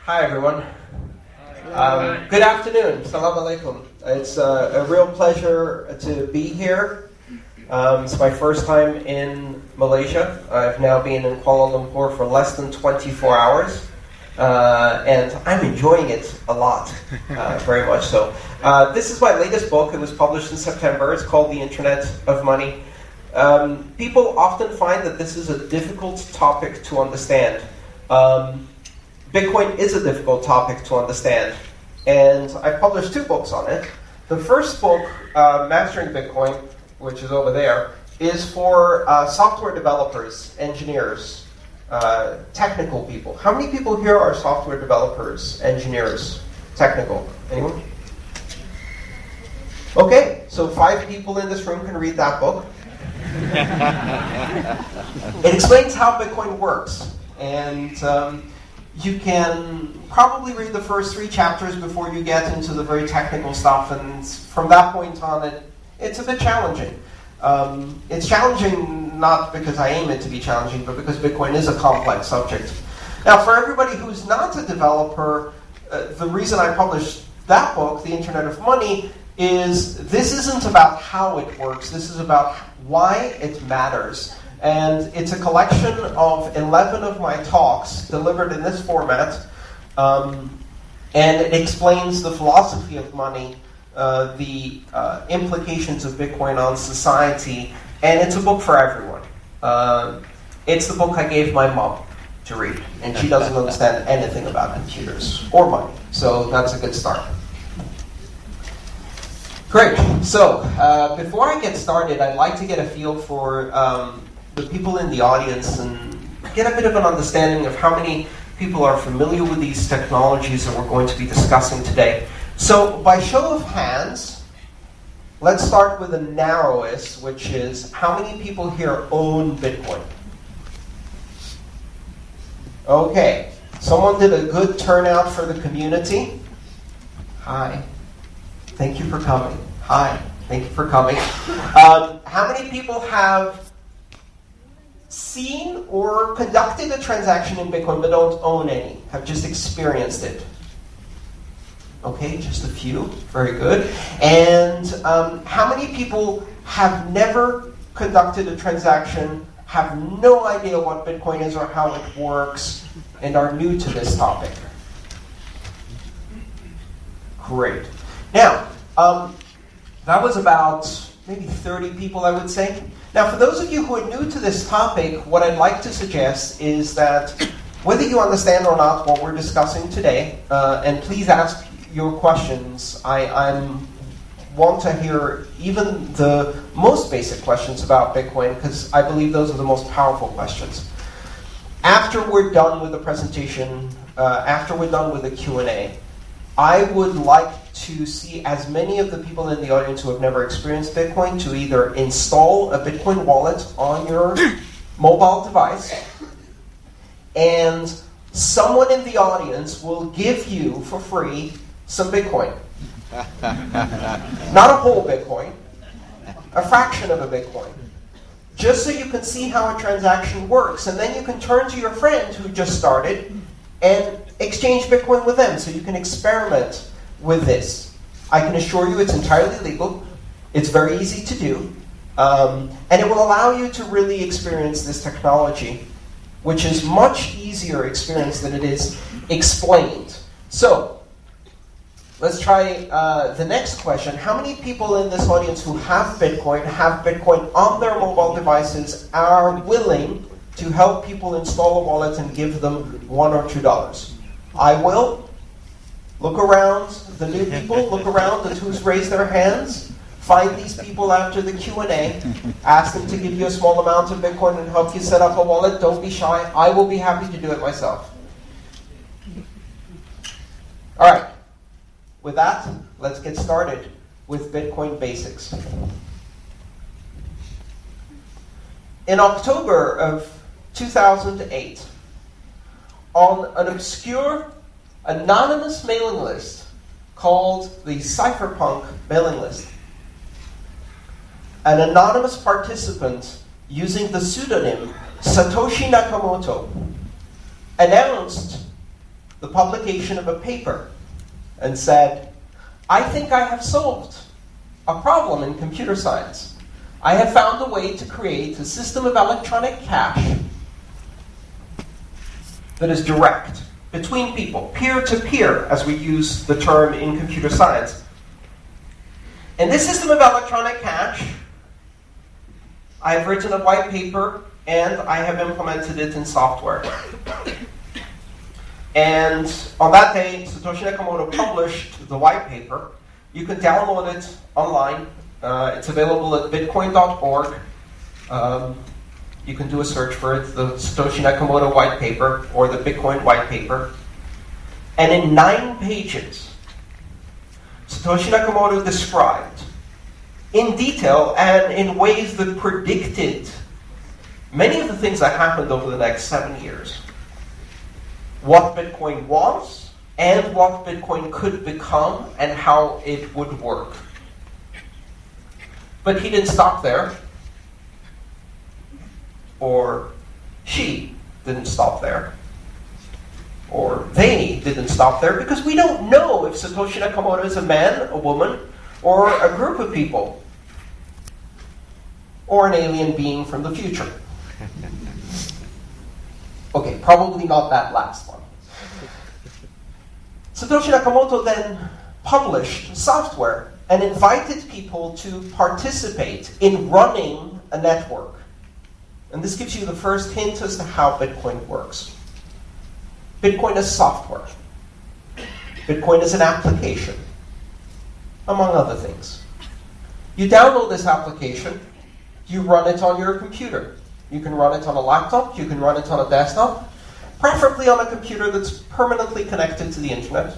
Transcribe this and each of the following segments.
Hi everyone. Good afternoon. Salam alaikum. It's a real pleasure to be here. It's my first time in Malaysia. I've now been in Kuala Lumpur for less than 24 hours. And I'm enjoying it a lot, very much so. This is my latest book. It was published in September. It's called The Internet of Money. People often find that this is a difficult topic to understand. Bitcoin is a difficult topic to understand, and I published 2 books on it. The first book, Mastering Bitcoin, which is over there, is for software developers, engineers, technical people. How many people here are software developers, engineers, technical? Anyone? Okay, so 5 people in this room can read that book. It explains how Bitcoin works, and you can probably read the first 3 chapters before you get into the very technical stuff, and from that point on, it's a bit challenging. It's challenging not because I aim it to be challenging, but because Bitcoin is a complex subject. Now, for everybody who's not a developer, the reason I published that book, The Internet of Money, is this isn't about how it works, this is about why it matters. And it's a collection of 11 of my talks delivered in this format, and it explains the philosophy of money, the implications of Bitcoin on society, and it's a book for everyone. It's the book I gave my mom to read, and she doesn't understand anything about computers or money, so that's a good start. Great. So, before I get started, I'd like to get a feel for the people in the audience and get a bit of an understanding of how many people are familiar with these technologies that we're going to be discussing today. So, by show of hands, let's start with the narrowest, which is how many people here own Bitcoin? Okay. Someone did a good turnout for the community. Hi. Thank you for coming. Hi. Thank you for coming. How many people have seen or conducted a transaction in Bitcoin but don't own any? Have just experienced it? Okay, just a few. Very good. And how many people have never conducted a transaction, have no idea what Bitcoin is or how it works, and are new to this topic? Great. Now, that was about maybe 30 people, I would say. Now, for those of you who are new to this topic, what I'd like to suggest is that whether you understand or not what we're discussing today, and please ask your questions. I want to hear even the most basic questions about Bitcoin, because I believe those are the most powerful questions. After we're done with the presentation, after we're done with the Q&A, I would like to see as many of the people in the audience who have never experienced Bitcoin to either install a Bitcoin wallet on your mobile device, and someone in the audience will give you for free some Bitcoin. Not a whole Bitcoin, a fraction of a Bitcoin. Just so you can see how a transaction works, and then you can turn to your friend who just started and exchange Bitcoin with them, so you can experiment with this. I can assure you it's entirely legal, it's very easy to do, and it will allow you to really experience this technology, which is much easier experience than it is explained. So, let's try the next question. How many people in this audience who have Bitcoin on their mobile devices, are willing to help people install a wallet and give them $1 or $2? I will. Look around, the new people, look around at who's raised their hands. Find these people after the Q&A. Ask them to give you a small amount of Bitcoin and help you set up a wallet. Don't be shy. I will be happy to do it myself. All right. With that, let's get started with Bitcoin basics. In October of 2008, on an obscure, anonymous mailing list called the Cypherpunk mailing list, an anonymous participant using the pseudonym Satoshi Nakamoto announced the publication of a paper and said, I think I have solved a problem in computer science. I have found a way to create a system of electronic cash that is direct between people, peer-to-peer, as we use the term in computer science. In this system of electronic cash, I have written a white paper and I have implemented it in software. And on that day, Satoshi Nakamoto published the white paper. You can download it online. It's available at bitcoin.org. You can do a search for it, the Satoshi Nakamoto white paper, or the Bitcoin white paper. And in 9 pages, Satoshi Nakamoto described in detail and in ways that predicted many of the things that happened over the next 7 years. What Bitcoin was, and what Bitcoin could become, and how it would work. But he didn't stop there. Or she didn't stop there. Or they didn't stop there, because we don't know if Satoshi Nakamoto is a man, a woman, or a group of people, or an alien being from the future. Okay, probably not that last one. Satoshi Nakamoto then published software and invited people to participate in running a network. And this gives you the first hint as to how Bitcoin works. Bitcoin is software. Bitcoin is an application, among other things. You download this application, you run it on your computer. You can run it on a laptop, you can run it on a desktop, preferably on a computer that's permanently connected to the internet.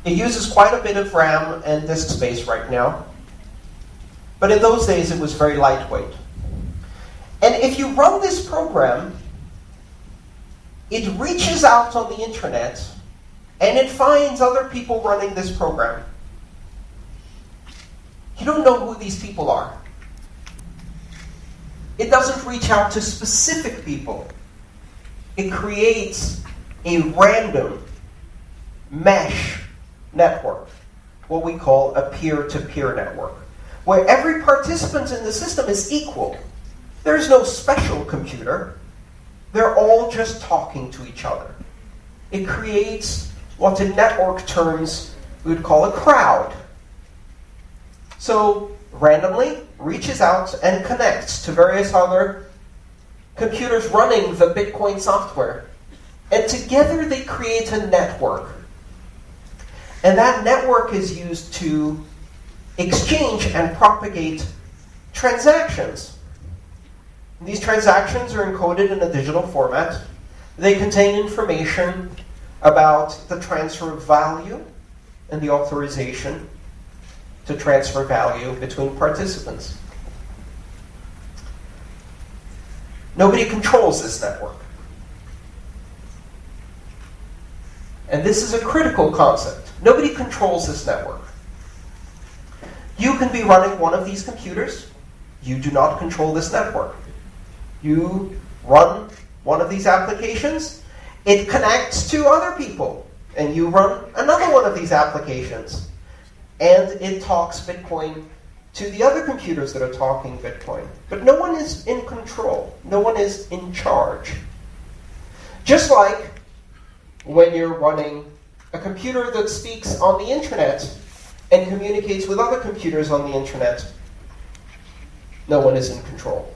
It uses quite a bit of RAM and disk space right now, but in those days it was very lightweight. And if you run this program, it reaches out on the internet and it finds other people running this program. You don't know who these people are. It doesn't reach out to specific people. It creates a random mesh network, what we call a peer-to-peer network, where every participant in the system is equal. There's no special computer. They're all just talking to each other. It creates what in network terms we would call a crowd. So randomly reaches out and connects to various other computers running the Bitcoin software. And together they create a network. And that network is used to exchange and propagate transactions. These transactions are encoded in a digital format. They contain information about the transfer of value and the authorization to transfer value between participants. Nobody controls this network. And this is a critical concept. Nobody controls this network. You can be running one of these computers. You do not control this network. You run one of these applications. It connects to other people. And you run another one of these applications. And it talks Bitcoin to the other computers that are talking Bitcoin. But no one is in control. No one is in charge. Just like when you're running a computer that speaks on the internet and communicates with other computers on the internet, no one is in control.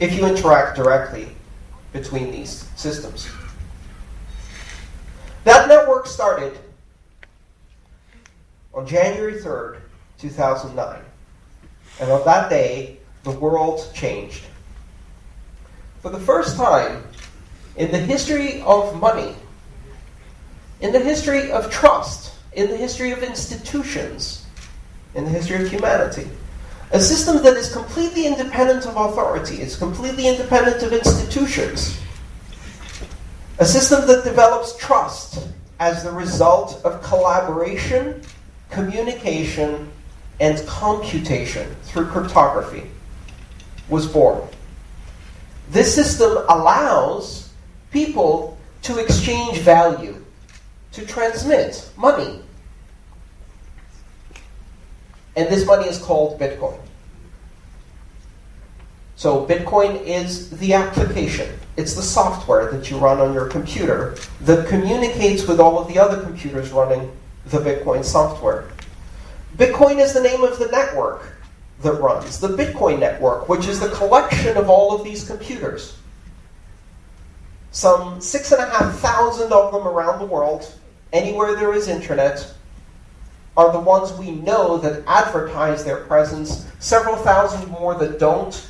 If you interact directly between these systems. That network started on January 3rd, 2009. And on that day, the world changed. For the first time in the history of money, in the history of trust, in the history of institutions, in the history of humanity, a system that is completely independent of authority, is completely independent of institutions, a system that develops trust as the result of collaboration, communication, and computation through cryptography, was born. This system allows people to exchange value, to transmit money. And this money is called Bitcoin. So Bitcoin is the application. It's the software that you run on your computer that communicates with all of the other computers running the Bitcoin software. Bitcoin is the name of the network that runs, the Bitcoin network, which is the collection of all of these computers. Some 6,500 of them around the world, anywhere there is internet, are the ones we know that advertise their presence, several thousand more that don't,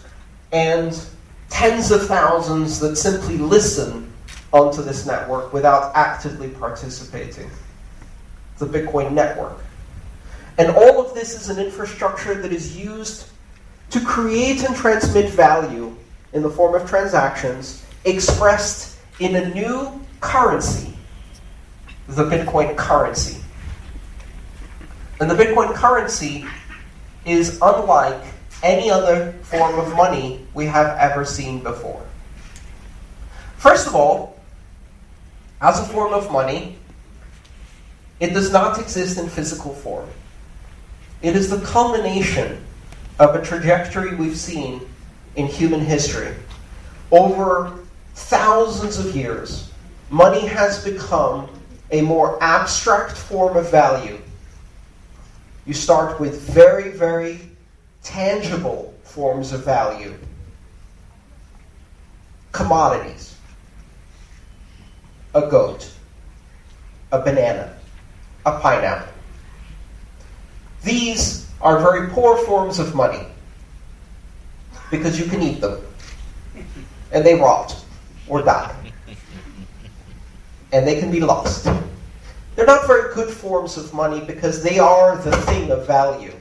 and tens of thousands that simply listen onto this network without actively participating. The Bitcoin network. And all of this is an infrastructure that is used to create and transmit value in the form of transactions expressed in a new currency, the Bitcoin currency. And the Bitcoin currency is unlike any other form of money we have ever seen before. First of all, as a form of money, it does not exist in physical form. It is the culmination of a trajectory we've seen in human history. Over thousands of years, money has become a more abstract form of value. You start with very, very tangible forms of value. Commodities. A goat. A banana. A pineapple. These are very poor forms of money because you can eat them and they rot or die and they can be lost. They're not very good forms of money because they are the thing of value.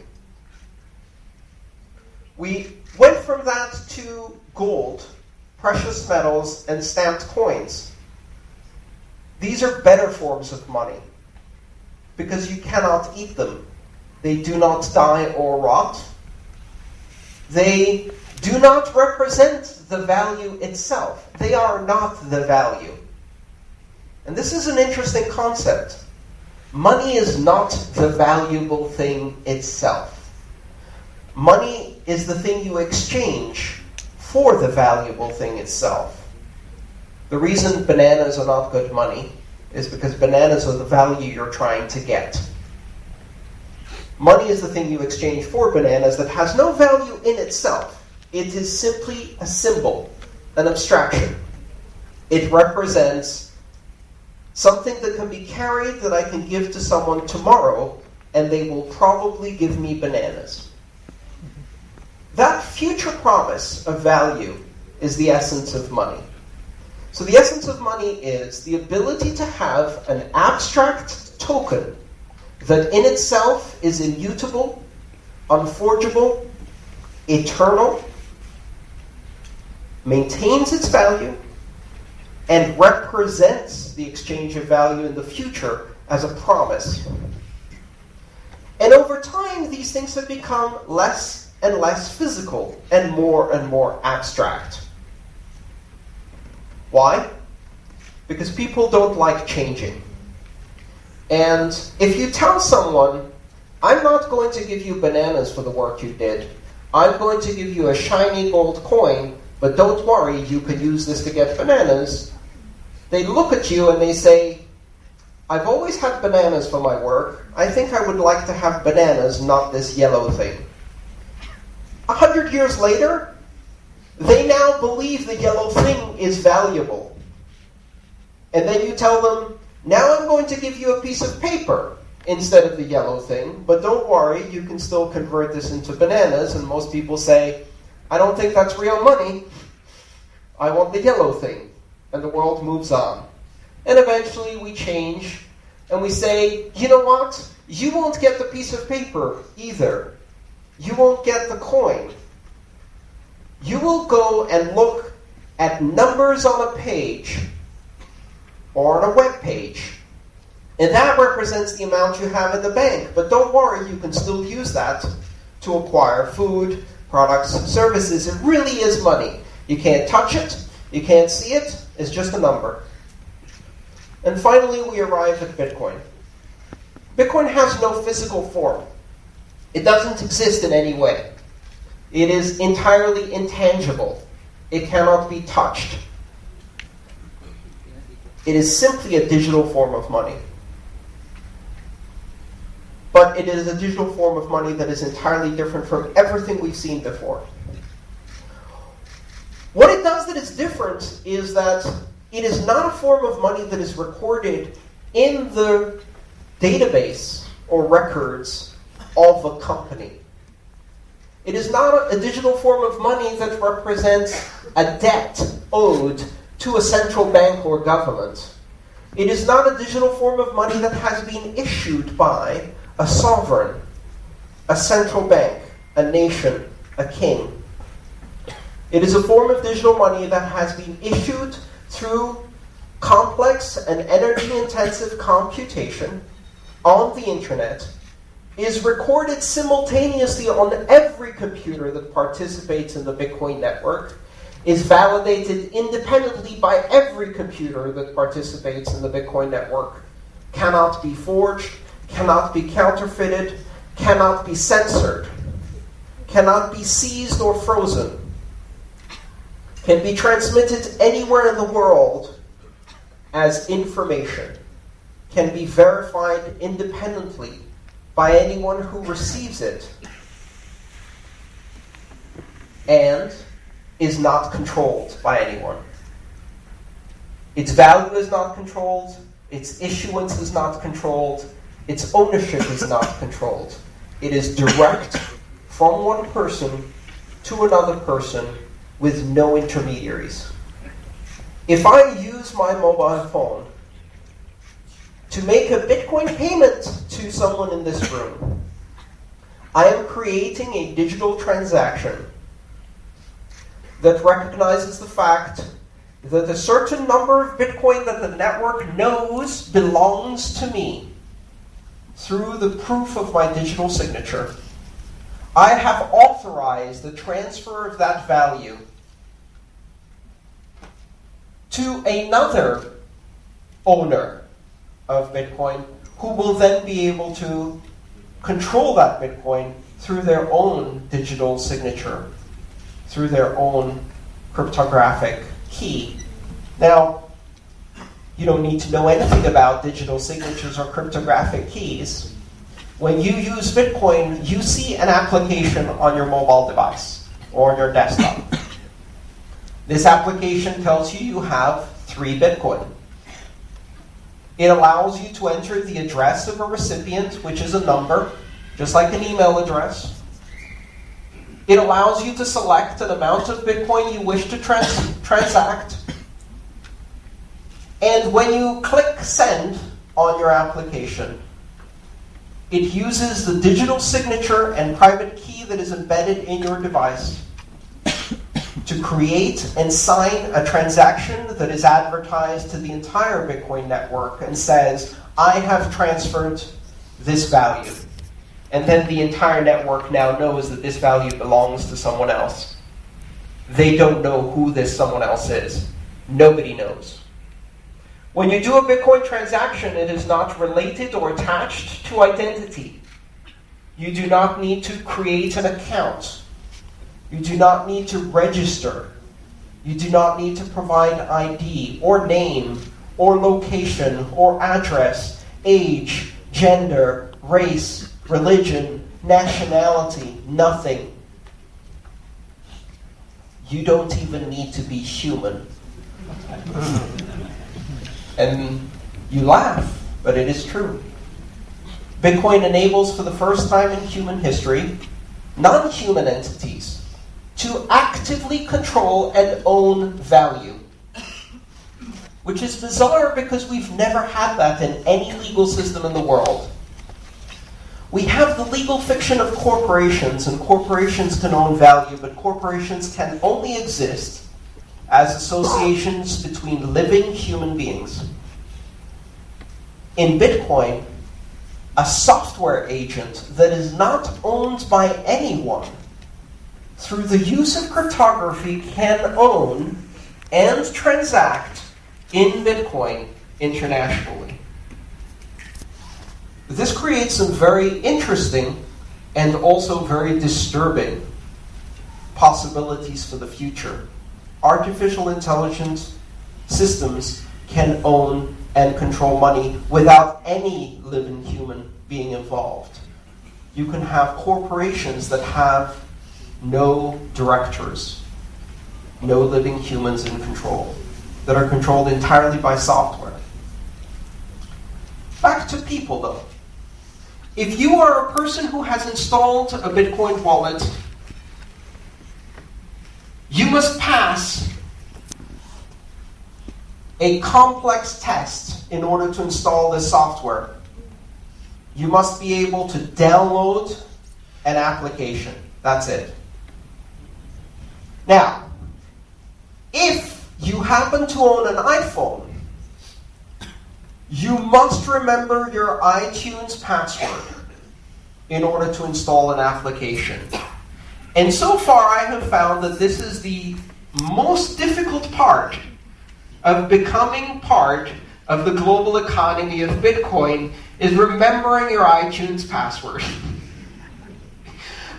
We went from that to gold, precious metals, and stamped coins. These are better forms of money because you cannot eat them. They do not die or rot. They do not represent the value itself. They are not the value. And this is an interesting concept. Money is not the valuable thing itself. Money is the thing you exchange for the valuable thing itself. The reason bananas are not good money is because bananas are the value you're trying to get. Money is the thing you exchange for bananas that has no value in itself. It is simply a symbol, an abstraction. It represents something that can be carried that I can give to someone tomorrow, and they will probably give me bananas. That future promise of value is the essence of money. So the essence of money is the ability to have an abstract token that in itself is immutable, unforgeable, eternal, maintains its value, and represents the exchange of value in the future as a promise. And over time, these things have become less and less physical and more abstract. Why? Because people don't like changing. And if you tell someone, I'm not going to give you bananas for the work you did, I'm going to give you a shiny gold coin, but don't worry, you can use this to get bananas, they look at you and they say, I've always had bananas for my work, I think I would like to have bananas, not this yellow thing. 100 years later, they now believe the yellow thing is valuable. And then you tell them, now I'm going to give you a piece of paper instead of the yellow thing, but don't worry, you can still convert this into bananas, and most people say, I don't think that's real money. I want the yellow thing. And the world moves on. And eventually we change, and we say, you know what? You won't get the piece of paper either. You won't get the coin. You will go and look at numbers on a page or on a web page. And that represents the amount you have in the bank. But don't worry, you can still use that to acquire food, products, services. It really is money. You can't touch it. You can't see it, it's just a number. And finally, we arrive at Bitcoin. Bitcoin has no physical form. It doesn't exist in any way. It is entirely intangible. It cannot be touched. It is simply a digital form of money. But it is a digital form of money that is entirely different from everything we've seen before. What it does that is different is that it is not a form of money that is recorded in the database or records of a company. It is not a digital form of money that represents a debt owed to a central bank or government. It is not a digital form of money that has been issued by a sovereign, a central bank, a nation, a king. It is a form of digital money that has been issued through complex and energy-intensive computation on the internet, is recorded simultaneously on every computer that participates in the Bitcoin network, is validated independently by every computer that participates in the Bitcoin network, cannot be forged, cannot be counterfeited, cannot be censored, cannot be seized or frozen, can be transmitted anywhere in the world as information, can be verified independently by anyone who receives it, and is not controlled by anyone. Its value is not controlled, its issuance is not controlled, its ownership is not controlled. It is direct from one person to another person with no intermediaries. If I use my mobile phone to make a Bitcoin payment to someone in this room, I am creating a digital transaction that recognizes the fact that a certain number of Bitcoin that the network knows belongs to me through the proof of my digital signature. I have authorized the transfer of that value to another owner of Bitcoin, who will then be able to control that Bitcoin through their own digital signature, through their own cryptographic key. Now, you don't need to know anything about digital signatures or cryptographic keys. When you use Bitcoin, you see an application on your mobile device or on your desktop. This application tells you have 3 Bitcoin. It allows you to enter the address of a recipient, which is a number, just like an email address. It allows you to select an amount of Bitcoin you wish to transact. And when you click send on your application, it uses the digital signature and private key that is embedded in your device to create and sign a transaction that is advertised to the entire Bitcoin network and says, I have transferred this value. And then the entire network now knows that this value belongs to someone else. They don't know who this someone else is. Nobody knows. When you do a Bitcoin transaction, it is not related or attached to identity. You do not need to create an account. You do not need to register. You do not need to provide ID or name or location or address, age, gender, race, religion, nationality, nothing. You don't even need to be human. And you laugh, but it is true. Bitcoin enables, for the first time in human history, non-human entities to actively control and own value. Which is bizarre because we've never had that in any legal system in the world. We have the legal fiction of corporations, and corporations can own value, but corporations can only exist as associations between living human beings. In Bitcoin, a software agent that is not owned by anyone, through the use of cryptography, can own and transact in Bitcoin internationally. This creates some very interesting and also very disturbing possibilities for the future. Artificial intelligence systems can own and control money without any living human being involved. You can have corporations that have no directors, no living humans in control, that are controlled entirely by software. Back to people, though. If you are a person who has installed a Bitcoin wallet, you must pass a complex test in order to install this software. You must be able to download an application. That's it. Now, if you happen to own an iPhone, you must remember your iTunes password in order to install an application. And so far I have found that this is the most difficult part of becoming part of the global economy of Bitcoin, is remembering your iTunes password.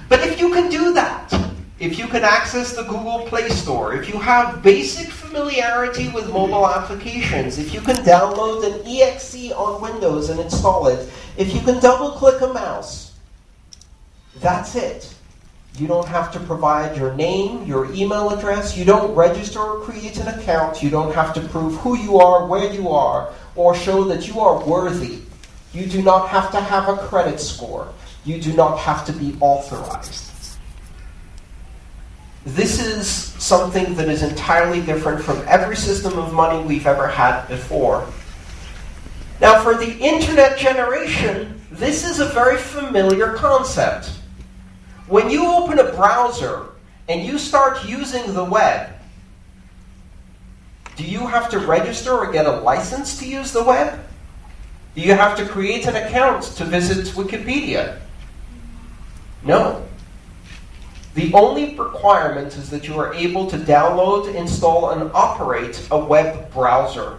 But if you can do that, if you can access the Google Play Store, if you have basic familiarity with mobile applications, if you can download an exe on Windows and install it, if you can double-click a mouse, that's it. You don't have to provide your name, your email address. You don't register or create an account. You don't have to prove who you are, where you are, or show that you are worthy. You do not have to have a credit score. You do not have to be authorized. This is something that is entirely different from every system of money we've ever had before. Now, for the internet generation, this is a very familiar concept. When you open a browser and you start using the web, do you have to register or get a license to use the web? Do you have to create an account to visit Wikipedia? No. The only requirement is that you are able to download, install, and operate a web browser.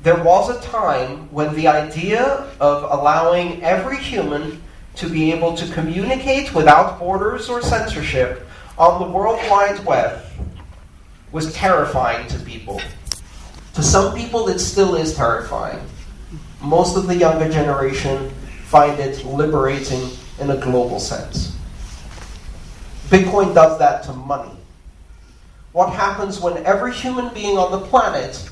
There was a time when the idea of allowing every human to be able to communicate without borders or censorship on the World Wide Web was terrifying to people. To some people, it still is terrifying. Most of the younger generation find it liberating in a global sense. Bitcoin does that to money. What happens when every human being on the planet,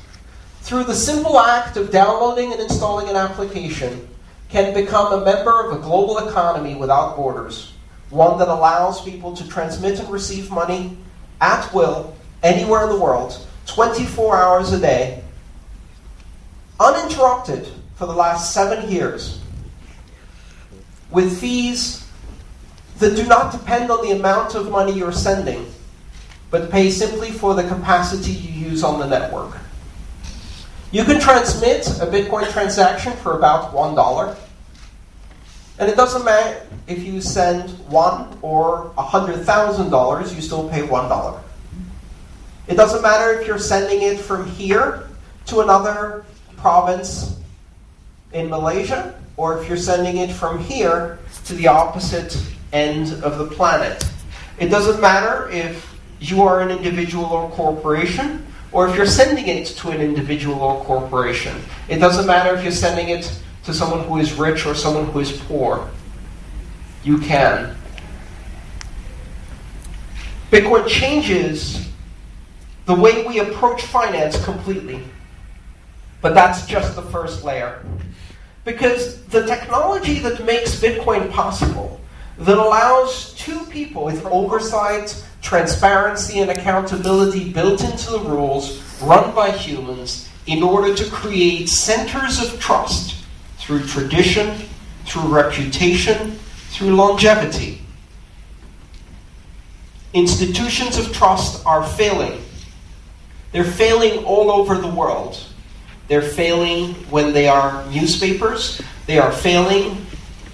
through the simple act of downloading and installing an application, can become a member of a global economy without borders, one that allows people to transmit and receive money at will, anywhere in the world, 24 hours a day, uninterrupted for the last 7 years, with fees that do not depend on the amount of money you're sending, but pay simply for the capacity you use on the network. You can transmit a Bitcoin transaction for about $1. And it doesn't matter if you send $1 or $100,000, you still pay $1. It doesn't matter if you're sending it from here to another province in Malaysia, or if you're sending it from here to the opposite end of the planet. It doesn't matter if you are an individual or corporation, or if you're sending it to an individual or corporation. It doesn't matter if you're sending it to someone who is rich or someone who is poor. You can. Bitcoin changes the way we approach finance completely. But that's just the first layer. Because the technology that makes Bitcoin possible, that allows two people with oversight, transparency, and accountability built into the rules, run by humans, in order to create centers of trust through tradition, through reputation, through longevity. Institutions of trust are failing. They're failing all over the world. They're failing when they are newspapers. They are failing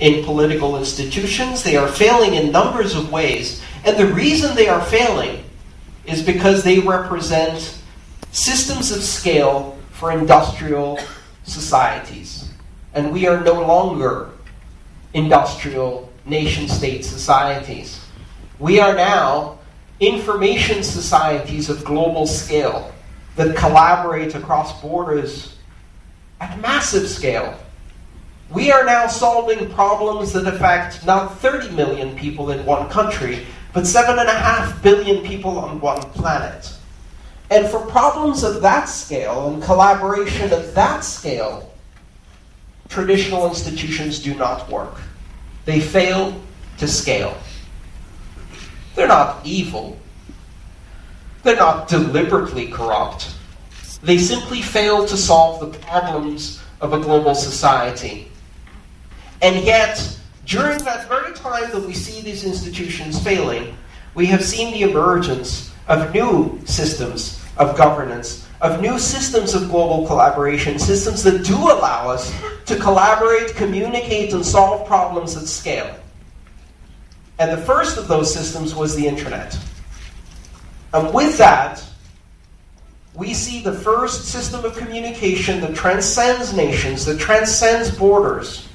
in political institutions. They are failing in numbers of ways. And the reason they are failing is because they represent systems of scale for industrial societies. And we are no longer industrial nation-state societies. We are now information societies of global scale that collaborate across borders at massive scale. We are now solving problems that affect not 30 million people in one country, but 7.5 billion people on one planet. And for problems of that scale and collaboration of that scale, traditional institutions do not work. They fail to scale. They're not evil. They're not deliberately corrupt. They simply fail to solve the problems of a global society. And yet, during that very time that we see these institutions failing, we have seen the emergence of new systems of governance, of new systems of global collaboration, systems that do allow us to collaborate, communicate, and solve problems at scale. And the first of those systems was the internet. And with that, we see the first system of communication that transcends nations, that transcends borders,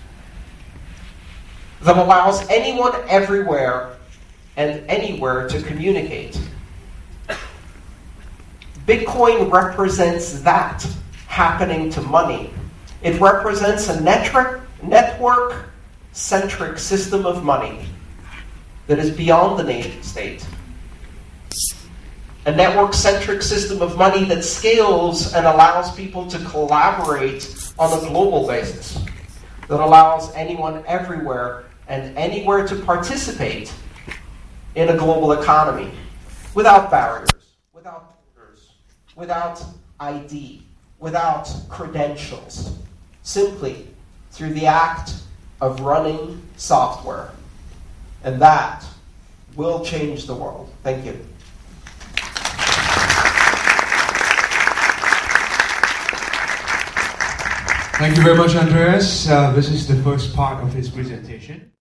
that allows anyone everywhere and anywhere to communicate. Bitcoin represents that happening to money. It represents a network-centric system of money that is beyond the nation state. A network-centric system of money that scales and allows people to collaborate on a global basis, that allows anyone everywhere and anywhere to participate in a global economy without barriers, without borders, without ID, without credentials, simply through the act of running software. And that will change the world. Thank you. Thank you very much, Andreas. This is the first part of his presentation.